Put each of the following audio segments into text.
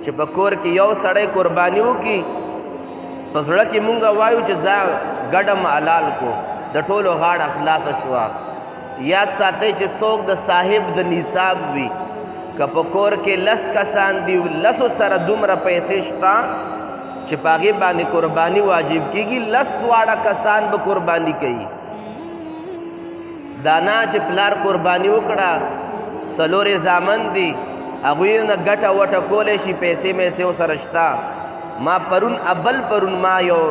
چې په کور کې یو سړی قرباني وکړي په زړه کې مونږ وایو چې ځا ګډم حلال کو د ټولو غاړه خلاصه شوه یا ساتئ چې څوک د صاحب د نصاب وي که په کور کې لس کسان دي لسو سره دومره پیسې شته چې په هغې باندې قرباني واجب کېږي لس واړه کسان به قرباني کوي دا نه چې پلار قرباني وکړه څلورې زامن دي هغوی نه ګټه وټه کولی شي پیسې میسې ورسره شته ما پرون ما یو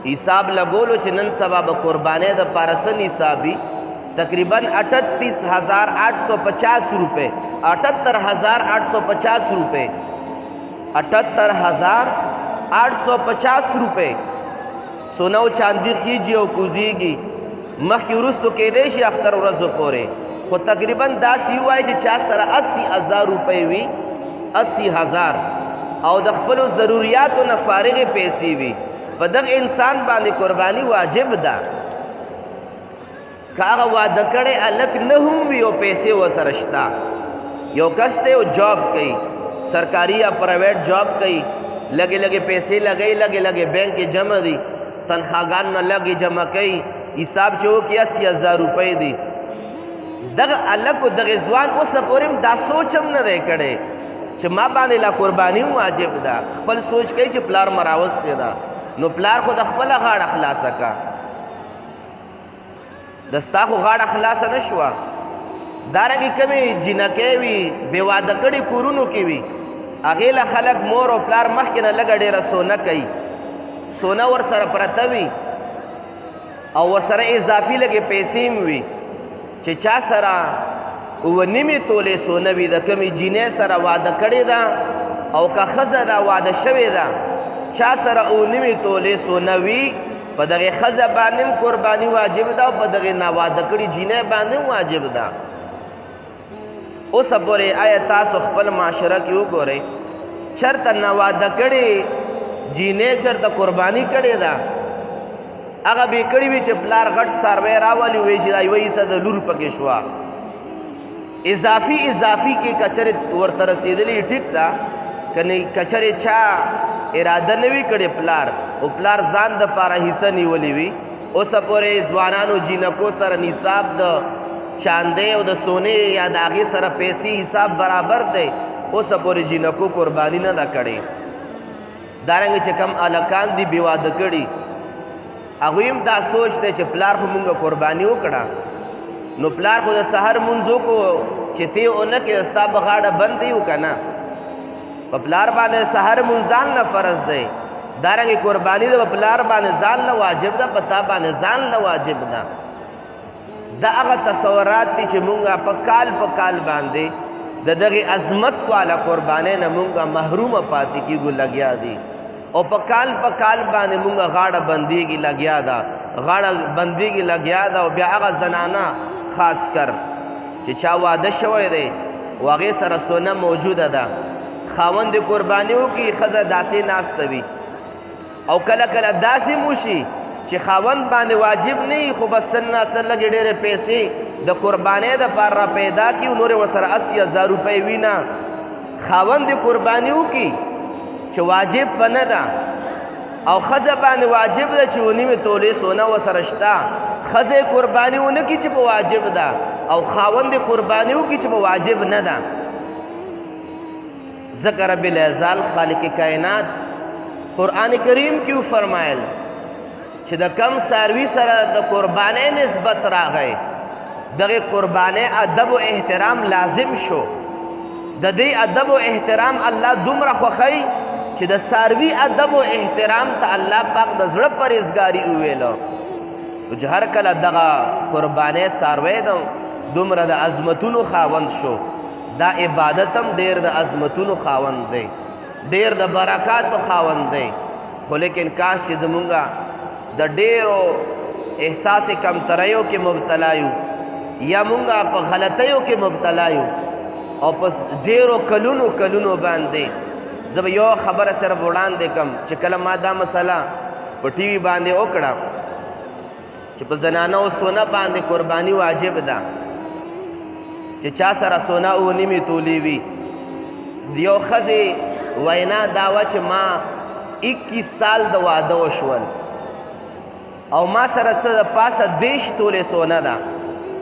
حساب لګولو چې نن سبا به قربانۍ دپاره څه نصابي تقریبا 38,850 روپے 78,850 روپے 78,850 روپے سونا او چاندي خیجي او کوزيږي مخکې وروستو کېدی شي اختر ورځو پورې خو تقریبا داسې ووایي چې چا سره 80,000 روپۍ وي 80,000 او د خپلو ضروریاتو نه فارغې پیسې وي په دغه انسان باندې قرباني واجب ده که هغه واده کړی هلک نه هم وي او پیسې ورسره شته یو کس دی او جاب کوي سرکاري یا پرایویټ جاب کوي لږې لږې پیسې لګوي لږې لږې بینک کې جمع دي تنخواګان نه لږې جمع کوي حساب چې وکړي 80,000 روپۍ دي دغه هلک او دغه ځوان اوسه پورې هم دا سوچ هم نه دی کړی چې ما باندې لا قرباني هم واجب ده خپل سوچ کوي چې پلار مه راوستی ده نو پلار خو د خپله غاړه خلاصه که د ستا خو غاړه خلاصه نه شوه دارنګې کمې جینکۍ وي بې واده کړي کورونو کې وي هغې له خلک مور او پلار مخکې نه لږه ډېره سونه کوي سونه ورسره پرته وي او ورسره اضافي لږې پیسې هم وي چې چا سره 9 تولې سونه وي د کمې جینۍ سره واده کړې ده او که ښځه ده واده شوې ده چا سره 9 تولې سونه وي په دغې ښځه باندې هم قرباني واجب ده او په دغې ناواده کړي جینۍ باندې هم واجب ده اوسه پورې آیا تاسو خپل معاشره کې وګورئ چېرته ناواده کړې جینۍ چېرته قرباني کړې ده هغه به یې کړې وي چې پلار غټ څاروی راولي وایي چې دا یوه حصه د لور پکې شوه اضافي کې کچرې ورته رسېدلي ټیک ده که کچرې چا اراده نه وي کړې پلار او پلار ځان دپاره حصه نیولې وي اوسه پورې ځوانانو جینکو سره نصاب د چاندۍ او د سونې یا د هغې سره پیسې حساب برابر دی اوسه پورې جینکو قرباني نه ده کړې دارنګه چې کم هلکان دي بې واده کړي هغوی هم دا سوچ دی چې پلار خو مونږ قرباني وکړه نو پلار خو د سحر مونځ وکړو چې تی ونه کې ستا به غاړه بند دی که نه په پلار باندې سحر مونځ ځان نه فرض دی دارنګې قرباني د پلار باندې ځان نه واجب ده په تا باندې ځان نه واجب ده دا هغه تصورات دي چې مونږ په کال باندې د دغې عظمت والا قربانۍ نه مونږ محرومه پاتې کېږو لګیا دي او په کال باندې مونږ غاړه بندېږي لګیا ده او بیا هغه زنانه خاص کر چې چا واده شوی دی او هغې سره سونه موجوده ده خاوند قرباني وکړي ښځه داسې ناسته وي او کله داسې موشي چې خاوند باندې واجب نه وي خو بس سل ناسل لږې ډېرې پیسې د قربانۍ دپاره را پیدا کړي او نورې ورسره 80,000 روپۍ وي نه خاوند یې قرباني وکړي چې واجب به نه ده او ښځه باندې واجب ده چې 9 تولې سونه ورسره شته ښځه یې قرباني ونه کړي چې به واجب ده او خاوند یې قرباني وکړي چې به واجب نه ده ذکر رب العزال خالق کائنات قرآن کریم کې فرمایل چې د کم څاروي سره د قربانۍ نسبت راغی دغه قربانۍ ادب او احترام لازم شو د دې ادب او احترام الله دومره خوښوي چې د څاروي ادب او احترام ته الله پاک د زړه پرهیزګاري وویلو چې هر کله دغه قربانۍ څاروی ده دومره د عظمتونو خاوند شو دا عبادت هم ډېر د عظمتونو خاوند دی ډېر د برکاتو خاوند دی خو لیکن کاش چې زمونږ د ډېرو احساس کمتریو کې مبتلا یو یا مونږ په غلطیو کې مبتلا یو او په ډېرو کلونو باندې زه به یو خبره صرف وړاندې کم چې کله ما دا مسله په ټي وي باندې وکړه چې په زنانه او سونه باندې قرباني واجب ده چې چا سره سونه 9 تولې وي د یو ښځې وینا داوه چې ما 21 سال د واده وشول او ما سره څه د پاسه 30 تولې سونه ده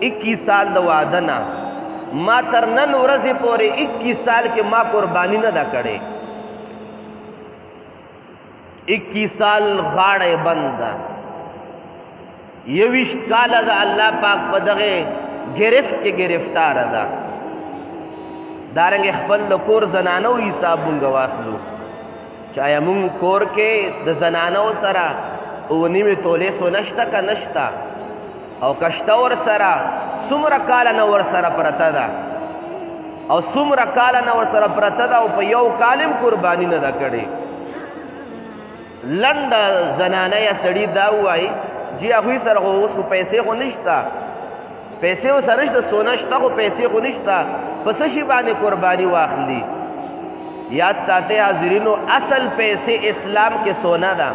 21 سال د واده نه ما تر نن ورځې پورې 21 سال کې ما قرباني نه ده کړې 21 سال غاړه بند ده 21 کاله د الله پاک په دغه گرفت کې گرفتار ده دارنګ خپل د کور زنانو حساب مونږ واخلو چې آیا مونږ کور کې د زنانو سره 9 تولې سونه شته که نشته او کشته ور سره څومره کاله نه ور سره پرته ده او څومره کاله نه ور سره پرته ده او په یو کال هم قرباني نه ده کړې لنډه زنانه یا سړي دا ووایي جی هغوی سره خو اوس خو پیسې خو نشته پیسې خو سره نشته سونه شته خو پیسې خو نشته په څه شي باندې قرباني واخلي یاد ساتئ حاضرینو اصل پیسې اسلام کې سونه ده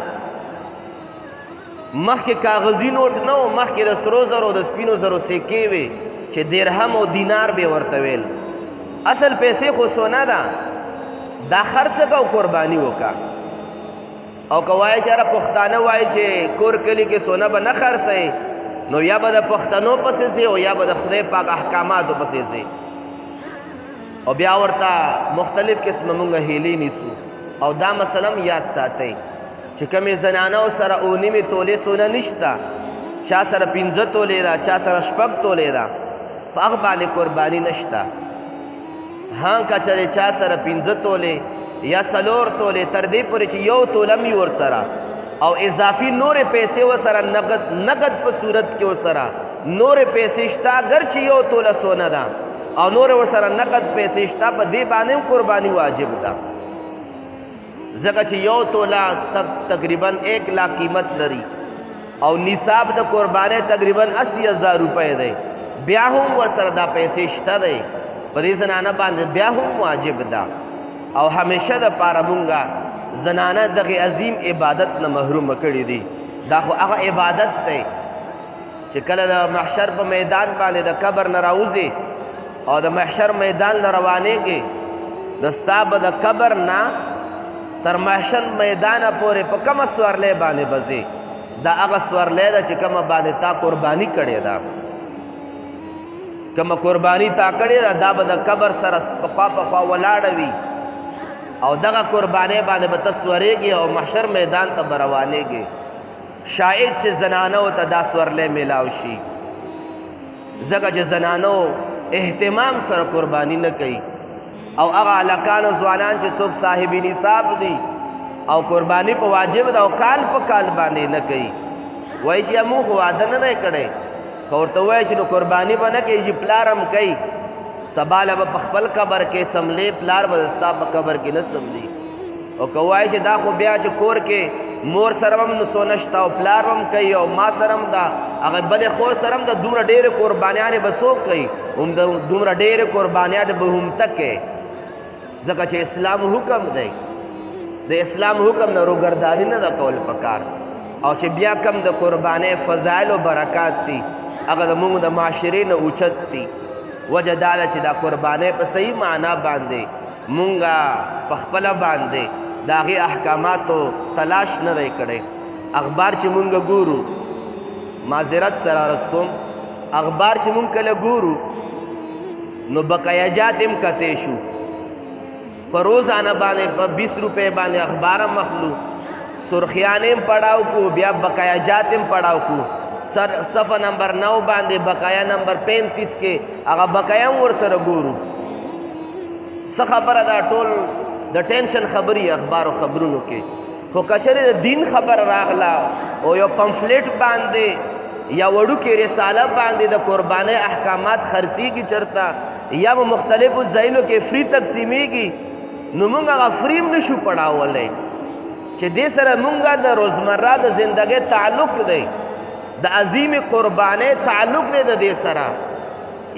مخکې کاغذي نوټ نه و مخکې د سرو زرو د سپینو زرو سکې وې چې درهم او دینار به ورته ویل اصل پیسې خو سونه ده دا خرڅه که او قرباني وکړه او که وایي چې یاره پښتانه وایي چې کور کلي کې سونه به نه خرڅئ نو یا به د پښتنو پسې ځي او یا به د خدای پاک احکاماتو پسې ځي او بیا ورته مختلف قسمه مونږ هیلې نیسو او دا مثلا یاد ساتئ چې کومې زنانو سره 9 تولې سونه نشته چا سره 15 تولې ده چا سره 6 تولې ده په هغه باندې قرباني نشته ها که چېرې چا سره 15 تولې یا 4 تولې تر دې پورې چې 1 توله مي ورسره او اضافي نورې پیسې ورسره نقد په صورت کې ورسره نورې پیسې شته اگر چې 1 توله سونه ده او نورې ورسره نقد پیسې شته په دې باندې هم قرباني واجب ده ځکه چې 1 توله تقریبا 1 लाख قیمت لري او نصاب د قربانۍ تقریبا 80,000 روپۍ دی بیا هم ورسره دا پیسې شته دی په دې زنانه باندې بیا هم واجب ده او همیشه د پاره مونږه زنانه دغه عظیم عبادت نه محروم کړي دي دا خو هغه عبادت دی چې کله د محشر په میدان باندې د قبر نه راوځي او د محشر میدان له روانېږي نو ستا به د قبر نه تر محشر میدانه پورې په کومه سورلۍ باندې به ځې دا هغه سورلۍ ده چې کومه باندې تا قرباني کړې ده کومه قرباني تا کړې ده دا به د قبر سره پخوا پخوا ولاړه وي او دغه قربانۍ باندې به ته سورېږي او محشر میدان ته به روانېږي شاید چې زنانو ته دا سورلۍ میلاو شي ځکه چې زنانو اهتمام سره قرباني نه کوي او هغه هلکان او ځوانان چې څوک صاحب نصاب دي او قرباني په واجب ده او کال په کال باندې نه کوي وایي چې مونږ خو واده نه دی کړی که ورته ووایي چې نو قرباني به نه کوي چې پلار هم کوي سبا له به په خپل قبر کې سملې پلار به ستا په قبر کې نه سملي او که وایي چې دا خو بیا چې کور کې مور سره هم سونه شته او پلار هم کوي او ما سره هم ده هغه بلې خور سره هم د دومره ډېرې قربانیانې به څوک کوي دومره ډېرې قربانیانې به هم ته کوي ځکه چې اسلام حکم دی د اسلام حکم نه روګرداني نه ده کول پکار او چې بیا کم د قربانۍ فضایل او برکات دي هغه زموږ د معاشرې نه اوچت دي وجه دا ده چې دا قربانۍ په صحیح معنا باندې مونږه په خپله باندې د هغې احکاماتو تلاش نه دی کړی اخبار چې مونږ ګورو معذرت سره عرض کوم اخبار چې مونږ کله ګورو نو بقایجات هم کتی شو په روزانه باندې په 20 روپۍ باندې اخبار هم اخلو سرخیانې هم پړاو کو بیا بقایجات هم پړاو کو صفحه نمبر 9 باندې بقایا نمبر 35 کې هغه بقایا هم ورسره ګورو څه خبره ده ټول د ټینشن خبرې اخبار او خبرونو کې خو کچرې د دین خبر راغله او یو پمفلیټ باندې یا وړوکې رساله باندې د قربانۍ احکامات خرڅېږي چېرته یا به مختلفو ځایونو کې فری تقسیمیږي نو مونږ هغه فری هم نشو پړاولی چې دې سره مونږ د روزمره د زندګۍ تعلق دی د عظیم قربانۍ تعلق دی د دې سره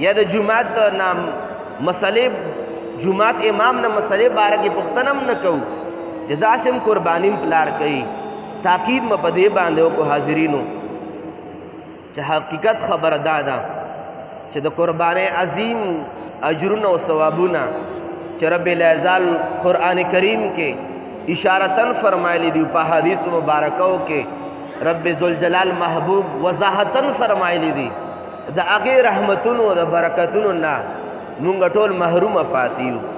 یا د جماعت نه مسلې جماعت امام نه مسلې باره کې پوښتنه هم نه کوو جزا سے هم قرباني پلار کوي تاکید مې په دې باندې وکړو حاضرینو چې حقیقت خبره دا ده چې د قربانۍ عظیم اجرونه او ثوابونه چې رب العزال قرآن کریم کې اشارتن فرمایلی دی په حدیث مبارکو کې رب ذوالجلال محبوب وضاحتن فرمایلی دی د هغې رحمتونو د برکتونو نه مونږ ټول محرومه پاتې یو